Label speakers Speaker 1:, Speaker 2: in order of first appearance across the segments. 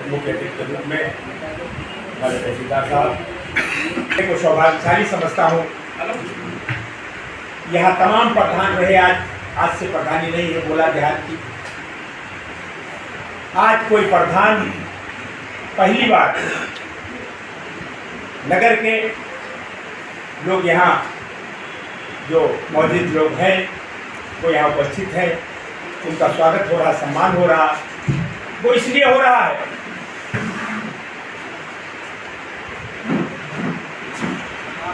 Speaker 1: मुख्य अतिथि के रूप में हमारे तहसीलदार साहब को सौभाग्यशाली समझता हूँ। यहाँ तमाम प्रधान रहे, आज से प्रधानी नहीं है बोला देहात की। आज कोई प्रधान पहली बार नगर के लोग यहाँ जो मौजूद लोग हैं वो यहाँ उपस्थित हैं, उनका स्वागत हो रहा, सम्मान हो रहा। वो इसलिए हो रहा है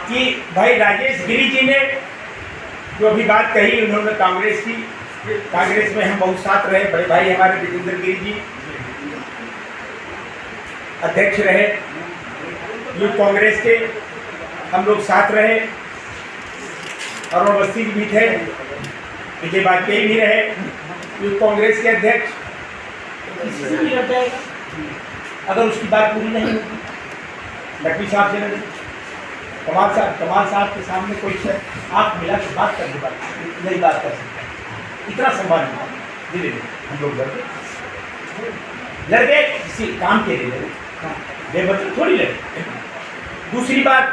Speaker 1: कि भाई राजेश गिरी जी ने जो अभी बात कही, उन्होंने कांग्रेस की, कांग्रेस में हम बहुत साथ रहे। बड़े भाई हमारे विजेंद्र गिरी जी अध्यक्ष रहे यूथ कांग्रेस के, हम लोग साथ रहे। अरुण अवस्थी भी थे, विजय वाजपेयी भी रहे यूथ कांग्रेस के अध्यक्ष। किसी से भी लड़ जाएगा अगर उसकी बात पूरी नहीं होगी। लक्ष्मी साहब से लड़े, कमाल साहब के सामने कोई से आप मिला के बात करने वाली नहीं बात कर सकते, इतना सम्मान नहीं। धीरे धीरे हम लोग लड़ गए किसी काम के लिए, लड़े बेबदल थोड़ी लड़े। दूसरी बात,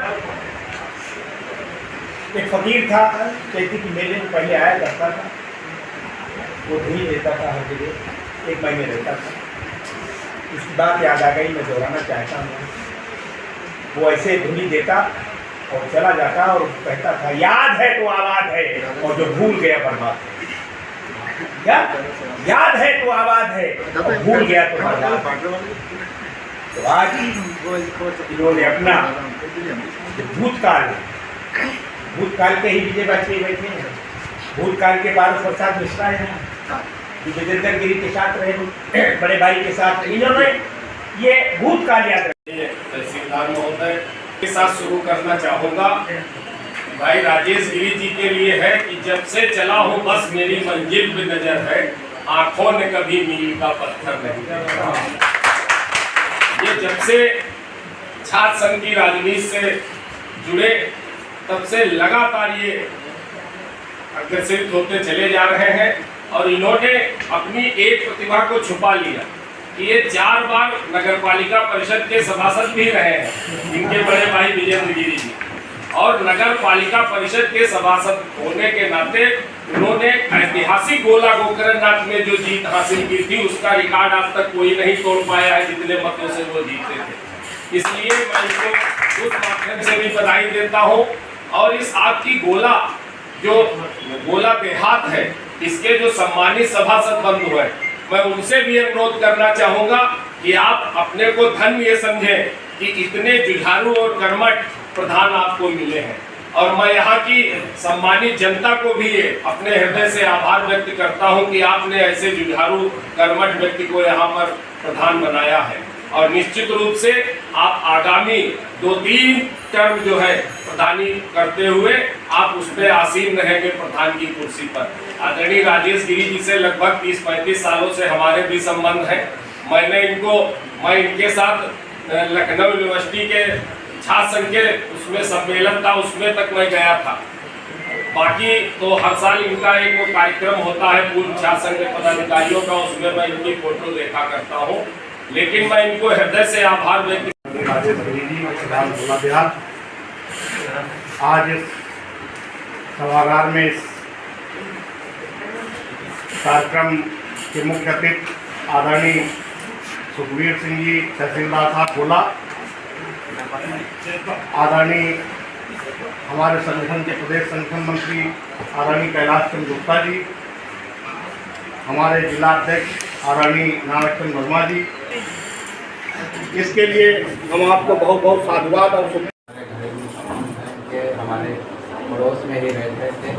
Speaker 1: एक फकीर था, कहती कि मेले में पहले आया करता था, वो धुनी देता था हर जगह, 1 महीने रहता था। उसकी बात याद आ गई, मैं दोहराना चाहता हूँ। वो ऐसे धुनी देता और चला जाता और कहता था याद है तो आबाद है, और जो भूल गया बर्बाद है। क्या याद है तो आबाद है और भूल गया तो बर्बाद। तो आज इन्होंने अपना भूतकाल के ही विजय वाजपेयी बैठे हैं, भूतकाल के पारस प्रसाद मिश्रा हैं, विजेंद्र गिरी के साथ रहे, बड़े भाई के साथ। इन्होंने ये भूतकाल याद रखे।
Speaker 2: तहसीलदार महोदय के साथ शुरू करना चाहूँगा। भाई राजेश गिरी जी के लिए है कि जब से चला हूँ बस मेरी मंजिल पे नजर है, आंखों ने कभी मील का पत्थर नहीं देखा। ये जब से छात्र संघ की राजनीति से जुड़े तब से लगातार ये अग्रसर होते चले जा रहे हैं, और इन्होंने अपनी एक प्रतिभा को छुपा लिया कि ये 4 बार नगरपालिका परिषद के सभासद भी रहे हैं, इनके बड़े भाई विजेंद्र गिरी जी। और नगर पालिका परिषद के सभासद होने के नाते उन्होंने ऐतिहासिक गोला गोकरणनाथ में जो जीत हासिल की थी, उसका रिकॉर्ड आज तक कोई नहीं तोड़ पाया है, जितने मतों से वो जीते थे। इसलिए मैं इनको उस माध्यम से भी बधाई देता हूँ। और इस आपकी गोला जो गोला देहात है, इसके जो सम्मानित सभासद बंधु हैं, मैं उनसे भी अनुरोध करना चाहूँगा कि आप अपने को धन्य ये समझें कि इतने जुझारू और कर्मठ प्रधान आपको मिले हैं। और मैं यहाँ की सम्मानित जनता को भी अपने हृदय से आभार व्यक्त करता हूँ कि आपने ऐसे जुझारू कर्मठ व्यक्ति को यहाँ पर प्रधान बनाया है। और निश्चित रूप से आप आगामी 2-3 टर्म जो है प्रधानी करते हुए आप उस पर आसीन रहेंगे प्रधान की कुर्सी पर। आदरणीय राजेश गिरी जी से लगभग 30-35 सालों से हमारे भी संबंध हैं। मैं इनके साथ लखनऊ यूनिवर्सिटी के छात्र संघ के उसमें सम्मेलन था, उसमें तक मैं गया था। बाकी तो हर साल इनका एक वो कार्यक्रम होता है पूर्व छात्र संघ के पदाधिकारियों का, उसमें मैं इनकी फोटो देखा करता हूँ। लेकिन मैं इनको हृदय से आभार व्यक्त
Speaker 1: आज इस सभागार में इस कार्यक्रम के मुख्य अतिथि आदरणीय सुखबीर सिंह जी तहसीलदार साहब बोला, आदरणीय हमारे संगठन के प्रदेश संगठन मंत्री आदरणीय कैलाश चंद्र गुप्ता जी, हमारे जिला अध्यक्ष आदरणीय नारायण चंद्र वर्मा जी, इसके लिए हम आपको बहुत बहुत साधुवाद और
Speaker 3: हमारे पड़ोस में ही रहते थे।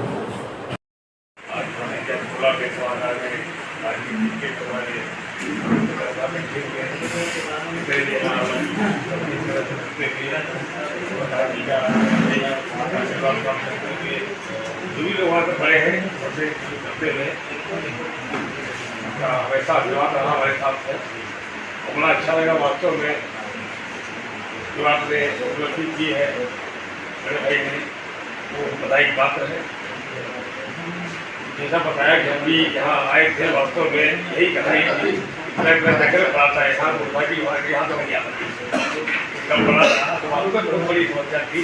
Speaker 1: क्रिकेट हमारे जो भी लोग वहाँ पे खड़े हैं सबसे डब्बे में वैसा अभिवाद रहा हमारे साथ है। बड़ा अच्छा लगा वास्तव में जो आपने उपलब्धि की है बड़े भाई ने, वो बधाई की बात है। जैसा बताया कि हम भी यहाँ आए थे, वास्तव में यही कहानी थी। मैं जगह पड़ा था यहाँ तो नहीं आता कब पड़ा था, तो वहाँ पर बहुत बड़ी समस्या थी।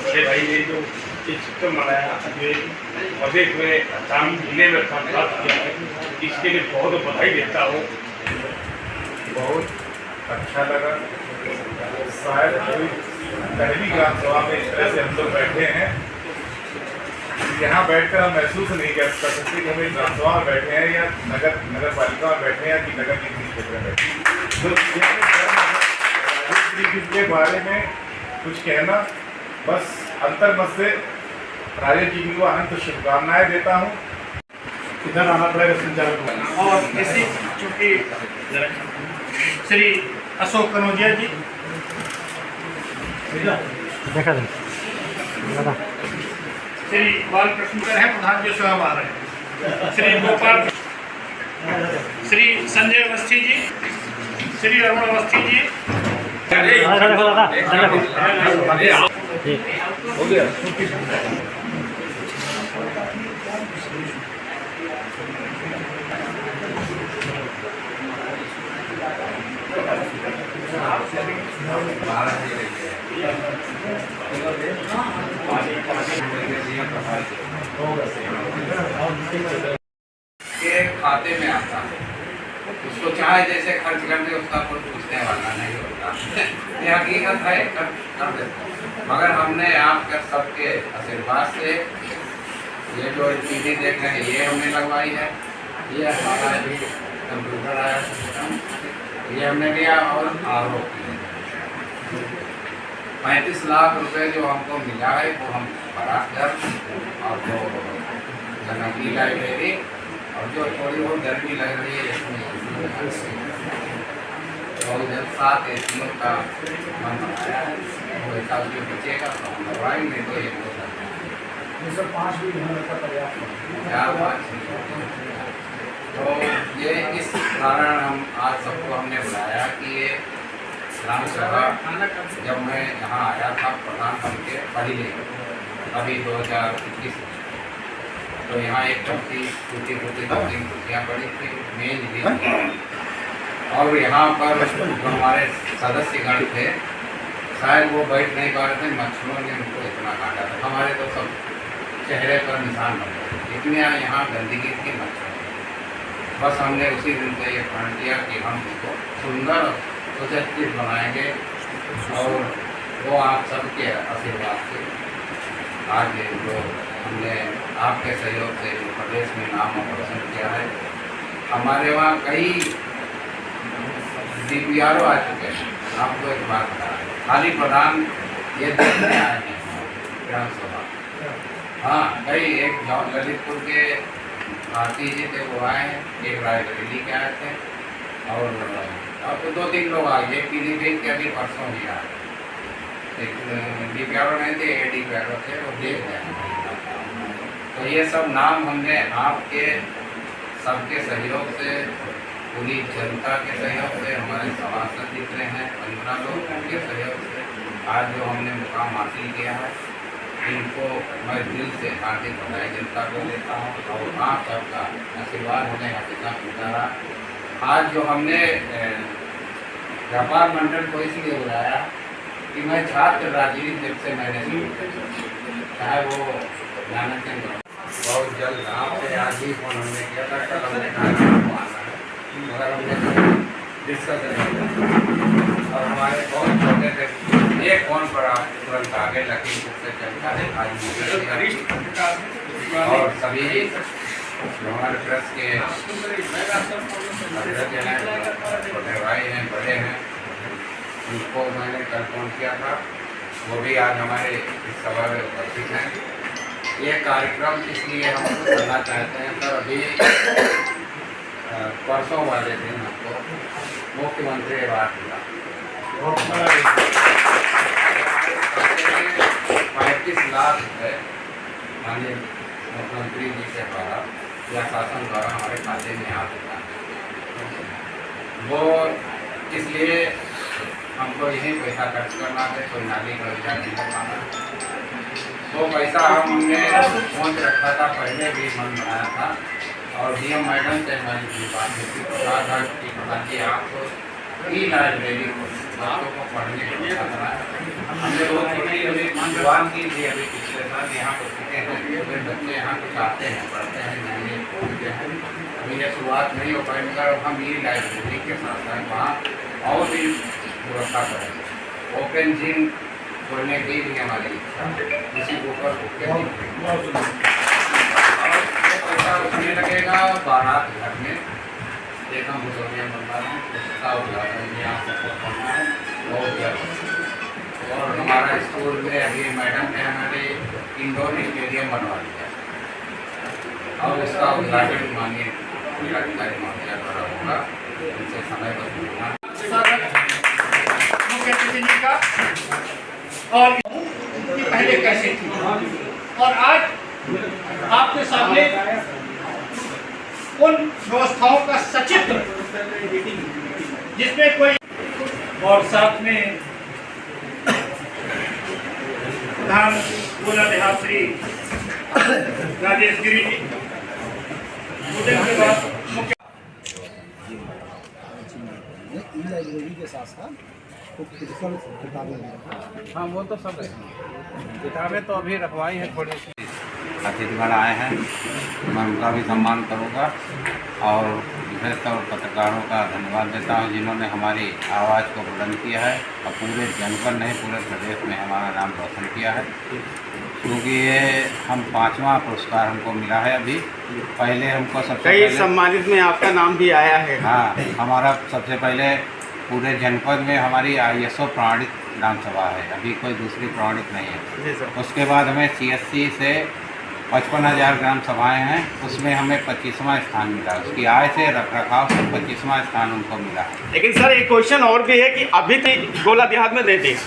Speaker 1: बड़े भाई ने जो ये सिस्टम बनाया, ये मस्जिद में काम जिले में काम प्राप्त किया है, इसके लिए बहुत बधाई देता हूँ। बहुत अच्छा लगा। शायद पहली ग्राम सभा में इस तरह से हम लोग बैठे हैं, यहाँ बैठकर हम महसूस नहीं कर सकते कि हम एक ग्राम सभा में बैठे हैं या नगर पालिका में बैठे हैं कि नगर निगम क्षेत्र में बैठे हैं। के बारे में कुछ कहना, बस अंतर्मन से राजेश जी को अनंत शुभकामनाएं देता हूँ। इधर आना पड़ेगा संचालक
Speaker 3: और ऐसे चूँकि श्री अशोक कनौजिया जी
Speaker 4: देखा
Speaker 3: श्री बालकृष्णकर हैं प्रधान जो स्वयं आ रहे हैं, श्री गोपाल, श्री संजय अवस्थी जी, श्री अरुण अवस्थी जी,
Speaker 1: हो गया।
Speaker 5: के खाते में आता है, उसको चाहे जैसे खर्च कर दे उसका कोई पूछने वाला नहीं होता। ये हकीकत है, कर देते। मगर हमने आपके सबके आशीर्वाद से ये जो टीवी देख रहे हैं ये हमने लगवाई है, ये हमारा भी कंप्यूटर आया सिस्टम ये हमने लिया और आरोप 35 लाख रुपए जो हमको मिला है वो हम पराकर और जो जनकी लाइब्रेरी और जो थोड़ी बहुत गर्मी लग रही है इसमें और जब 7 एसियों का मन बनाया है वो एक आदमी बचेगा तो हम लगवाएंगे। तो ये
Speaker 1: 5 भी पर्याप्त
Speaker 5: 4-5 तो ये इस कारण हम आज सबको हमने बुलाया कि ये ग्राम सभा जब मैं यहाँ आया था प्रधान बन के पहले अभी 2021 तो यहाँ एक टूटी 2-3 कुर्सियाँ पड़ी थी, मेज भी, और यहाँ पर जो हमारे सदस्यगण थे शायद वो बैठ नहीं पा रहे थे, मच्छरों ने उनको इतना काटा था, हमारे तो सब चेहरे पर निशान बन गए, इतने यहाँ गंदगी की मच्छर। बस हमने उसी दिन से ये प्रण किया कि हम इसको सुंदर सुसज्जित बनाएंगे और वो आप सबके आशीर्वाद से आज जो हमने आपके सहयोग से प्रदेश में नाम रोशन किया है। हमारे वहाँ कई DPRO आ चुके हैं। आपको एक बात बता रहा है, खाली प्रधान ये देखने आए हैं ग्राम सभा। हाँ, कई एक ललितपुर के भारती जी थे वो आए हैं, एक रायबरेली के आए थे और अब तो 2-3 लोग आ गए। पीलीभीत के अभी परसों ही आए, एक DPRO नहीं थे, ADPRO थे, वो देख गए। तो ये सब नाम हमने आपके सबके सहयोग से, पूरी जनता के सहयोग से, हमारे सभासद जितने हैं 15 लोग उनके सहयोग से आज जो हमने मुकाम हासिल किया है, इनको मैं दिल से हार्दिक बधाई जनता को देता हूँ और आप सबका आशीर्वाद होने का कितना गुजारा। आज जो हमने व्यापार मंडल को इसलिए बुलाया कि मैं छात्र राजनीति जब से मैंने शुरू किया, चाहे वो ज्ञान केंद्र बहुत जल्द आपसे आज ही फोन हमने किया था, कल हमने कहा कि हमको आना है, मगर हमने डिस्कस और हमारे बहुत छोटे थे, एक फोन पर आप तुरंत आगे लखीमपुर से चलता है और सभी हमारे प्रेस के छोटे भाई हैं, बड़े हैं, उनको मैंने कल फोन किया था, वो भी आज हमारे इस सभा में उपस्थित हैं। ये कार्यक्रम इसलिए हम करना चाहते हैं सर, अभी परसों वाले दिन हमको मुख्यमंत्री अवार्ड मिला। 35 लाख रुपये माननीय मुख्यमंत्री जी के द्वारा या शासन द्वारा हमारे खाते में आ चुका है। वो इसलिए हमको यही पैसा खर्च करना है, कोई नाली का विचार नहीं करवाना। वो पैसा हमने पहुँच रखा था, पहले भी मन बनाया था और डीएम मैडम से मैंने बात की प्रधान जी आप ई लाइब्रेरी बच्चों को पढ़ने को करना है। हमने बहुत छोटी अभी जुबान की थी, अभी पिछले साल यहाँ पर सीखे हैं, बच्चे यहाँ कुछ आते हैं, पढ़ते हैं, नए पढ़ते हैं। अभी ये शुरुआत नहीं हो पाई, मगर हम ई लाइब्रेरी के साथ साथ वहाँ और भी व्यवस्था करेंगे। ओपन जिम खोलने की भी हमारी इच्छा है, इसी के ऊपर पैसा उठने लगेगा बारात घर में एक हम मुसोलियन बनवा रहे हैं, उसका उद्घाटन भी आप सबको करना है बहुत जल्द। और हमारा स्कूल में अभी मैडम ने हमारे इंडोर स्टेडियम बनवा दिया और उसका उद्घाटन माननीय जिलाधिकारी महोदय द्वारा होगा, उनसे समय पर मिलना
Speaker 3: मुख्य अतिथि जी का। और पहले कैसे थी और आज आपके सामने उन व्यवस्थाओं का सचित्र जिसमें कोई और साथ में प्रधान गोला देहात श्री राजेश गिरी जी के बाद मुख्य
Speaker 4: लाइब्रेरी के साथ साथ कुछ फिजिकल किताबें।
Speaker 5: हाँ वो तो सब है, किताबें तो अभी रखवाई हैं थोड़ी सी। अतिथिगण आए हैं, मैं उनका भी सम्मान करूँगा और विशेषतौर पत्रकारों का धन्यवाद देता हूँ जिन्होंने हमारी आवाज़ को बुलंद किया है और पूरे जनपद नहीं पूरे प्रदेश में हमारा नाम रोशन किया है। क्योंकि ये हम 5वां पुरस्कार हमको मिला है। अभी पहले हमको सबसे
Speaker 1: कई
Speaker 5: पहले
Speaker 1: सम्मानित में आपका नाम भी आया है।
Speaker 5: हाँ, हमारा सबसे पहले पूरे जनपद में हमारी ISO प्रमाणित ग्राम सभा है, अभी कोई दूसरी प्रमाणित नहीं है।
Speaker 1: जी सर।
Speaker 5: उसके बाद हमें CSC से 55,000 ग्राम सभाएं हैं, उसमें हमें 25वां स्थान मिला। उसकी आय से रख रखाव से 25वां स्थान उनको मिला है।
Speaker 1: लेकिन सर एक क्वेश्चन और भी है कि अभी भी गोला देहात में देते हैं,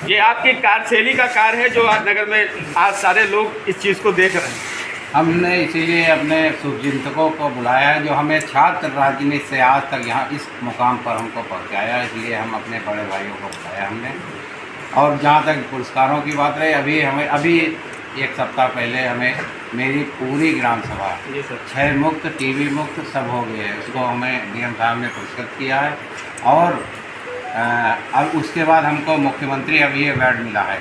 Speaker 1: ये आपकी कार्यशैली का कार्य है जो आज नगर में आज सारे लोग इस चीज़ को देख रहे हैं।
Speaker 5: हमने इसीलिए अपने शुभचिंतकों को बुलाया है जो हमें छात्र राजनीति से आज तक यहाँ इस मुकाम पर हमको पहुँचाया, इसलिए हम अपने बड़े भाइयों को बुलाया हमने। और जहाँ तक पुरस्कारों की बात रही, अभी एक सप्ताह पहले हमें मेरी पूरी ग्राम सभा 6 मुक्त टीबी मुक्त सब हो गए है, उसको हमें डीएम साहब ने पुरस्कृत किया है। और अब उसके बाद हमको मुख्यमंत्री अभी अवार्ड मिला है।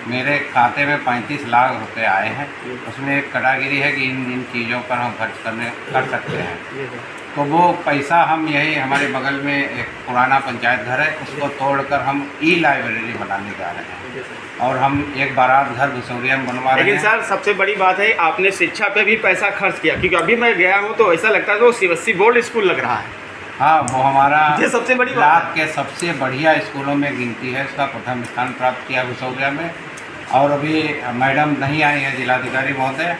Speaker 5: मेरे खाते में 35 लाख रुपए आए हैं, उसमें एक कैटेगरी है कि इन चीज़ों पर हम खर्च कर सकते हैं। तो वो पैसा हम यही हमारे बगल में एक पुराना पंचायत घर है, उसको तोड़कर हम ई लाइब्रेरी बनाने जा रहे हैं और हम एक बारात घर घुसौरिया में बनवा रहे हैं।
Speaker 1: लेकिन सर सबसे बड़ी बात है आपने शिक्षा पे भी पैसा खर्च किया, क्योंकि अभी मैं गया हूँ तो ऐसा लगता है वो CBSE बोर्ड स्कूल लग रहा है।
Speaker 5: हाँ, वो हमारा
Speaker 1: ये सबसे बड़ी बात
Speaker 5: राज्य के सबसे बढ़िया स्कूलों में गिनती है, उसका प्रथम स्थान प्राप्त किया घुसौरिया में। और अभी मैडम नहीं आई है जिलाधिकारी महोदय,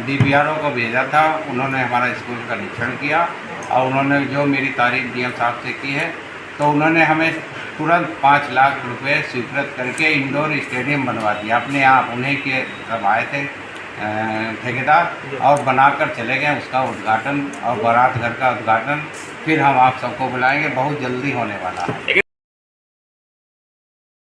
Speaker 5: DPRO को भेजा था, उन्होंने हमारा स्कूल का निरीक्षण किया और उन्होंने जो मेरी तारीफ डीएम साहब से की है, तो उन्होंने हमें तुरंत 5 लाख रुपए स्वीकृत करके इंडोर स्टेडियम बनवा दिया अपने आप। उन्हीं के सब आए थे ठेकेदार और बनाकर चले गए, उसका उद्घाटन और बारात घर का उद्घाटन फिर हम आप सबको बुलाएंगे, बहुत जल्दी होने वाला है।